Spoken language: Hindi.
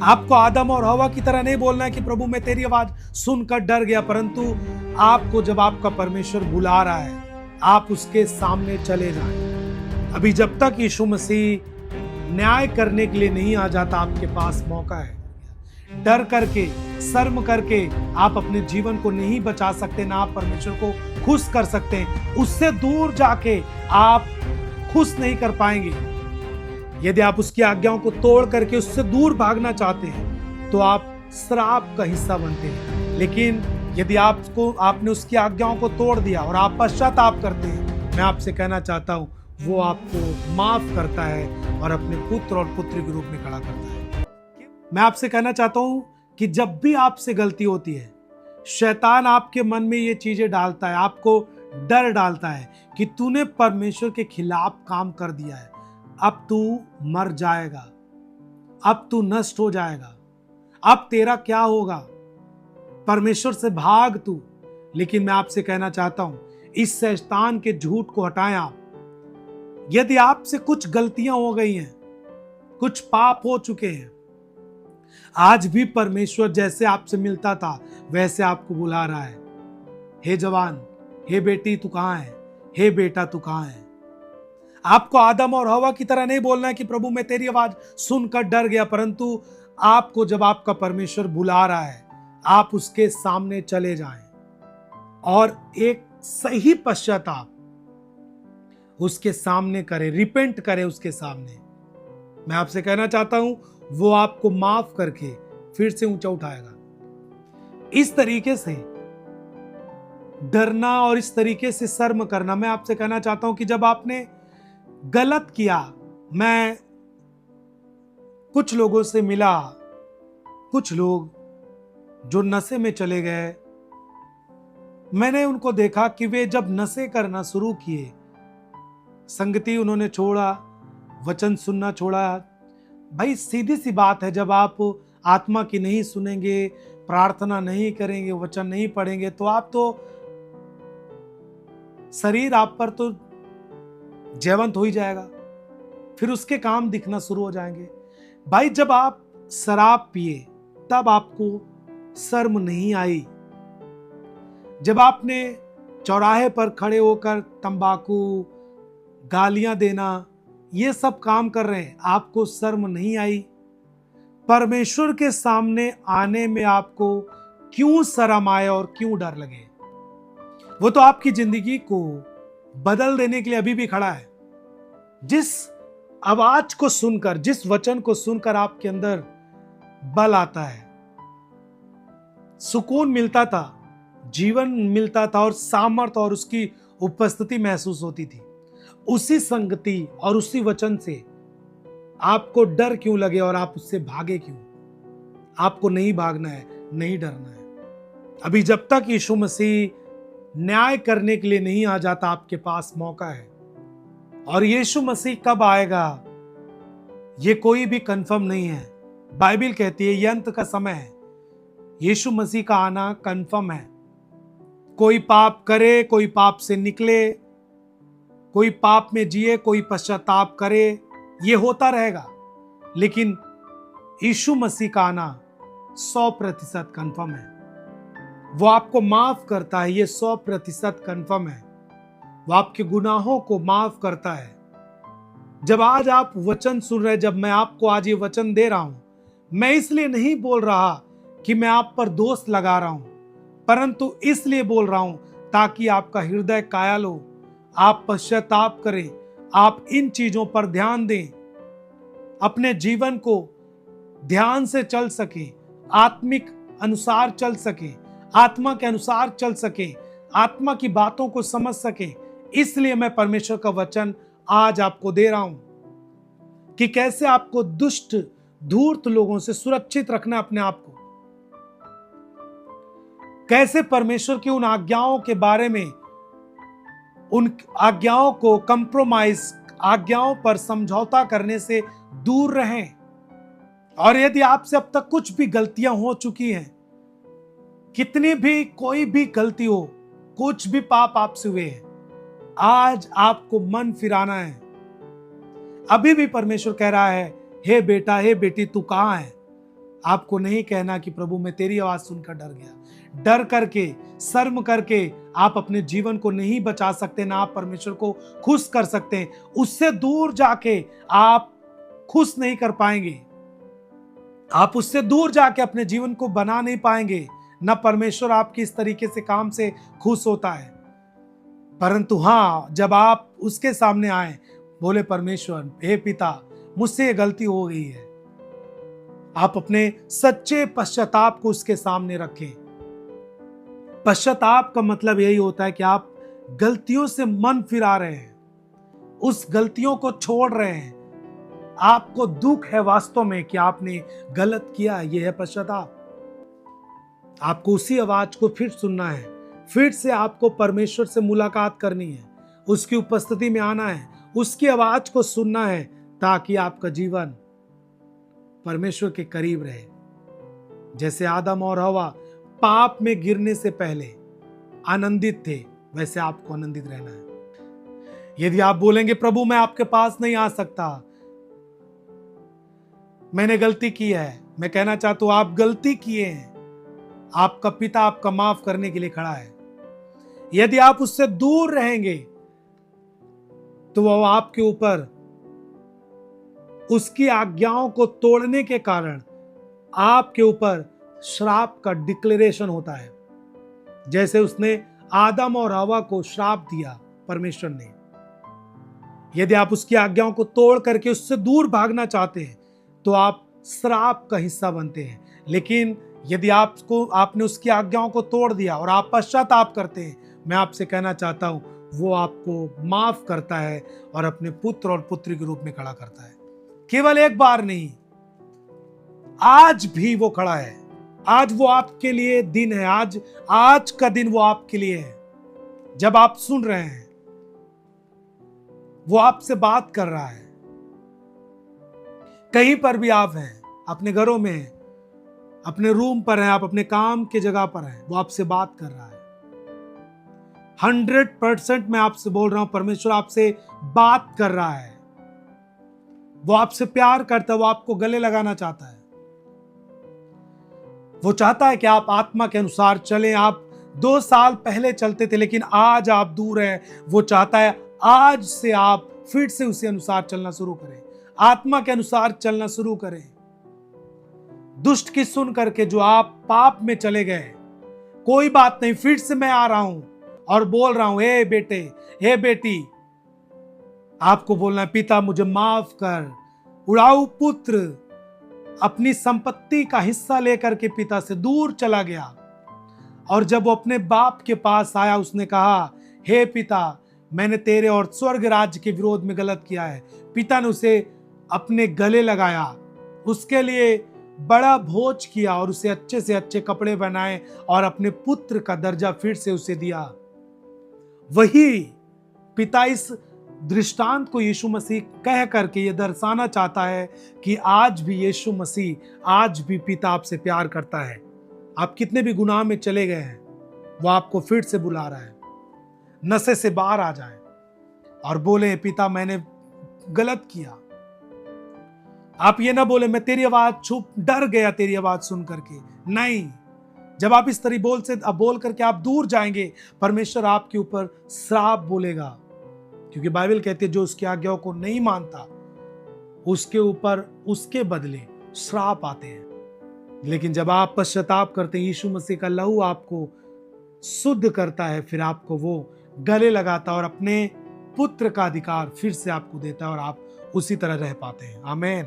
आपको आदम और हवा की तरह नहीं बोलना है कि प्रभु मैं तेरी आवाज सुनकर डर गया, परंतु आपको जब आपका परमेश्वर बुला रहा है आप उसके सामने चले जाएं। अभी जब तक यीशु मसीह न्याय करने के लिए नहीं आ जाता आपके पास मौका है। डर करके, शर्म करके आप अपने जीवन को नहीं बचा सकते, ना आप परमेश्वर को खुश कर सकते हैं। उससे दूर जाके आप खुश नहीं कर पाएंगे। यदि आप उसकी आज्ञाओं को तोड़ करके उससे दूर भागना चाहते हैं तो आप श्राप का हिस्सा बनते हैं। लेकिन यदि आपने उसकी आज्ञाओं को तोड़ दिया और आप पश्चाताप करते हैं, मैं आपसे कहना चाहता हूं वो आपको माफ करता है और अपने पुत्र और पुत्री के रूप में खड़ा करता है। मैं आपसे कहना चाहता हूं कि जब भी आपसे गलती होती है, शैतान आपके मन में ये चीजें डालता है, आपको डर डालता है कि तूने परमेश्वर के खिलाफ काम कर दिया है, अब तू मर जाएगा, अब तू नष्ट हो जाएगा, अब तेरा क्या होगा, परमेश्वर से भाग तू। लेकिन मैं आपसे कहना चाहता हूं इस शैतान के झूठ को हटाएं आप। यदि आपसे कुछ गलतियां हो गई हैं, कुछ पाप हो चुके हैं, आज भी परमेश्वर जैसे आपसे मिलता था वैसे आपको बुला रहा है। हे जवान, हे बेटी तू कहां है, हे बेटा तू कहां है। आपको आदम और हवा की तरह नहीं बोलना है कि प्रभु मैं तेरी आवाज सुनकर डर गया, परंतु आपको जब आपका परमेश्वर बुला रहा है आप उसके सामने चले जाएं और एक सही पश्चाताप उसके सामने करें, रिपेंट करें उसके सामने। मैं आपसे कहना चाहता हूं वो आपको माफ करके फिर से ऊंचा उठाएगा। इस तरीके से डरना और इस तरीके से शर्म करना, मैं आपसे कहना चाहता हूं कि जब आपने गलत किया, मैं कुछ लोगों से मिला, कुछ लोग जो नशे में चले गए, मैंने उनको देखा कि वे जब नशे करना शुरू किए, संगति उन्होंने छोड़ा, वचन सुनना छोड़ा। भाई सीधी सी बात है, जब आप आत्मा की नहीं सुनेंगे, प्रार्थना नहीं करेंगे, वचन नहीं पढ़ेंगे, तो आप तो शरीर आप पर तो जयवंत हो ही जाएगा, फिर उसके काम दिखना शुरू हो जाएंगे। भाई जब आप शराब पिए तब आपको शर्म नहीं आई, जब आपने चौराहे पर खड़े होकर तंबाकू, गालियां देना, ये सब काम कर रहे हैं, आपको शर्म नहीं आई। परमेश्वर के सामने आने में आपको क्यों शर्म आए और क्यों डर लगे? वो तो आपकी जिंदगी को बदल देने के लिए अभी भी खड़ा है। जिस आवाज को सुनकर, जिस वचन को सुनकर आपके अंदर बल आता है, सुकून मिलता था, जीवन मिलता था और सामर्थ और उसकी उपस्थिति महसूस होती थी, उसी संगति और उसी वचन से आपको डर क्यों लगे और आप उससे भागे क्यों? आपको नहीं भागना है, नहीं डरना है। अभी जब तक यीशु मसीह न्याय करने के लिए नहीं आ जाता आपके पास मौका है। और यीशु मसीह कब आएगा ये कोई भी कंफर्म नहीं है। बाइबल कहती है ये अंत का समय है, यीशु मसीह का आना कंफर्म है। कोई पाप करे, कोई पाप से निकले, कोई पाप में जिए, कोई पश्चाताप करे, ये होता रहेगा, लेकिन यीशु मसीह का आना 100% कंफर्म है। वो आपको माफ करता है, ये 100% कंफर्म है। वो आपके गुनाहों को माफ करता है। जब आज आप वचन सुन रहे, जब मैं आपको आज ये वचन दे रहा हूं, मैं इसलिए नहीं बोल रहा कि मैं आप पर दोष लगा रहा हूं, परंतु इसलिए बोल रहा हूं ताकि आपका हृदय कायल हो, आप पश्चाताप करें, आप इन चीजों पर ध्यान दें, अपने जीवन को ध्यान से चल सके, आत्मिक अनुसार चल सके, आत्मा के अनुसार चल सके, आत्मा की बातों को समझ सके। इसलिए मैं परमेश्वर का वचन आज आपको दे रहा हूं कि कैसे आपको दुष्ट धूर्त लोगों से सुरक्षित रखना अपने आप को, कैसे परमेश्वर की उन आज्ञाओं के बारे में, उन आज्ञाओं को कंप्रोमाइज, आज्ञाओं पर समझौता करने से दूर रहें। और यदि आपसे अब तक कुछ भी गलतियां हो चुकी हैं, कितनी भी कोई भी गलती हो, कुछ भी पाप आपसे हुए हैं, आज आपको मन फिराना है। अभी भी परमेश्वर कह रहा है, हे बेटा, हे बेटी तू कहां है? आपको नहीं कहना कि प्रभु मैं तेरी आवाज सुनकर डर गया। डर करके, शर्म करके आप अपने जीवन को नहीं बचा सकते, ना आप परमेश्वर को खुश कर सकते हैं। उससे दूर जाके आप खुश नहीं कर पाएंगे, आप उससे दूर जाके अपने जीवन को बना नहीं पाएंगे। न परमेश्वर आपकी इस तरीके से काम से खुश होता है। परंतु हाँ, जब आप उसके सामने आए, बोले परमेश्वर हे पिता मुझसे ये गलती हो गई है, आप अपने सच्चे पश्चाताप को उसके सामने रखें। पश्चाताप का मतलब यही होता है कि आप गलतियों से मन फिरा रहे हैं, उस गलतियों को छोड़ रहे हैं। आपको दुख है वास्तव में कि आपने गलत किया, यह है पश्चाताप। आपको उसी आवाज को फिर सुनना है, फिर से आपको परमेश्वर से मुलाकात करनी है, उसकी उपस्थिति में आना है, उसकी आवाज को सुनना है, ताकि आपका जीवन परमेश्वर के करीब रहे। जैसे आदम और हवा पाप में गिरने से पहले आनंदित थे, वैसे आपको आनंदित रहना है। यदि आप बोलेंगे प्रभु मैं आपके पास नहीं आ सकता, मैंने गलती की है, मैं कहना चाहता हूं आप गलती किए हैं, आपका पिता आपका माफ करने के लिए खड़ा है। यदि आप उससे दूर रहेंगे तो वह आपके ऊपर उसकी आज्ञाओं को तोड़ने के कारण आपके ऊपर श्राप का डिक्लेरेशन होता है। जैसे उसने आदम और हवा को श्राप दिया परमेश्वर ने। यदि आप उसकी आज्ञाओं को तोड़ करके उससे दूर भागना चाहते हैं तो आप श्राप का हिस्सा बनते हैं। लेकिन यदि आपने उसकी आज्ञाओं को तोड़ दिया और आप पश्चाताप करते हैं, मैं आपसे कहना चाहता हूं वो आपको माफ करता है और अपने पुत्र और पुत्री के रूप में खड़ा करता है। केवल एक बार नहीं, आज भी वो खड़ा है। आज वो आपके लिए दिन है, आज का दिन वो आपके लिए है। जब आप सुन रहे हैं, वो आपसे बात कर रहा है। कहीं पर भी आप हैं, अपने घरों में हैं, अपने रूम पर हैं, आप अपने काम की जगह पर हैं, वो आपसे बात कर रहा है। 100% मैं आपसे बोल रहा हूं, परमेश्वर आपसे बात कर रहा है। वो आपसे प्यार करता है, वो आपको गले लगाना चाहता है। वो चाहता है कि आप आत्मा के अनुसार चलें। आप 2 साल पहले चलते थे लेकिन आज आप दूर हैं। वो चाहता है आज से आप फिर से उसी अनुसार चलना शुरू करें, आत्मा के अनुसार चलना शुरू करें। दुष्ट की सुन करके जो आप पाप में चले गए, कोई बात नहीं, फिर से मैं आ रहा हूं और बोल रहा हूं, हे बेटे, हे बेटी, आपको बोलना है पिता मुझे माफ कर। उड़ाऊ पुत्र अपनी संपत्ति का हिस्सा लेकर के पिता से दूर चला गया और जब वो अपने बाप के पास आया, उसने कहा हे पिता मैंने तेरे और स्वर्ग राज्य के विरोध में गलत किया है। पिता ने उसे अपने गले लगाया, उसके लिए बड़ा भोज किया और उसे अच्छे से अच्छे कपड़े बनाए और अपने पुत्र का दर्जा फिर से उसे दिया। वही पिता इस दृष्टांत को यीशु मसीह कह करके ये दर्शाना चाहता है कि आज भी यीशु मसीह, आज भी पिता आपसे प्यार करता है। आप कितने भी गुनाह में चले गए हैं, वो आपको फिर से बुला रहा है। नशे से बाहर आ जाएं और बोले पिता मैंने गलत किया। आप ये ना बोले मैं तेरी आवाज डर गया तेरी आवाज सुन करके। नहीं, जब आप इस तरह बोल करके आप दूर जाएंगे, परमेश्वर आपके ऊपर श्राप बोलेगा, क्योंकि बाइबल कहती है जो उसकी आज्ञाओं को नहीं मानता उसके ऊपर उसके बदले श्राप आते हैं। लेकिन जब आप पश्चाताप करते हैं, यीशु मसीह का लहू आपको शुद्ध करता है, फिर आपको वो गले लगाता है और अपने पुत्र का अधिकार फिर से आपको देता है और आप उसी तरह रह पाते हैं। आमीन।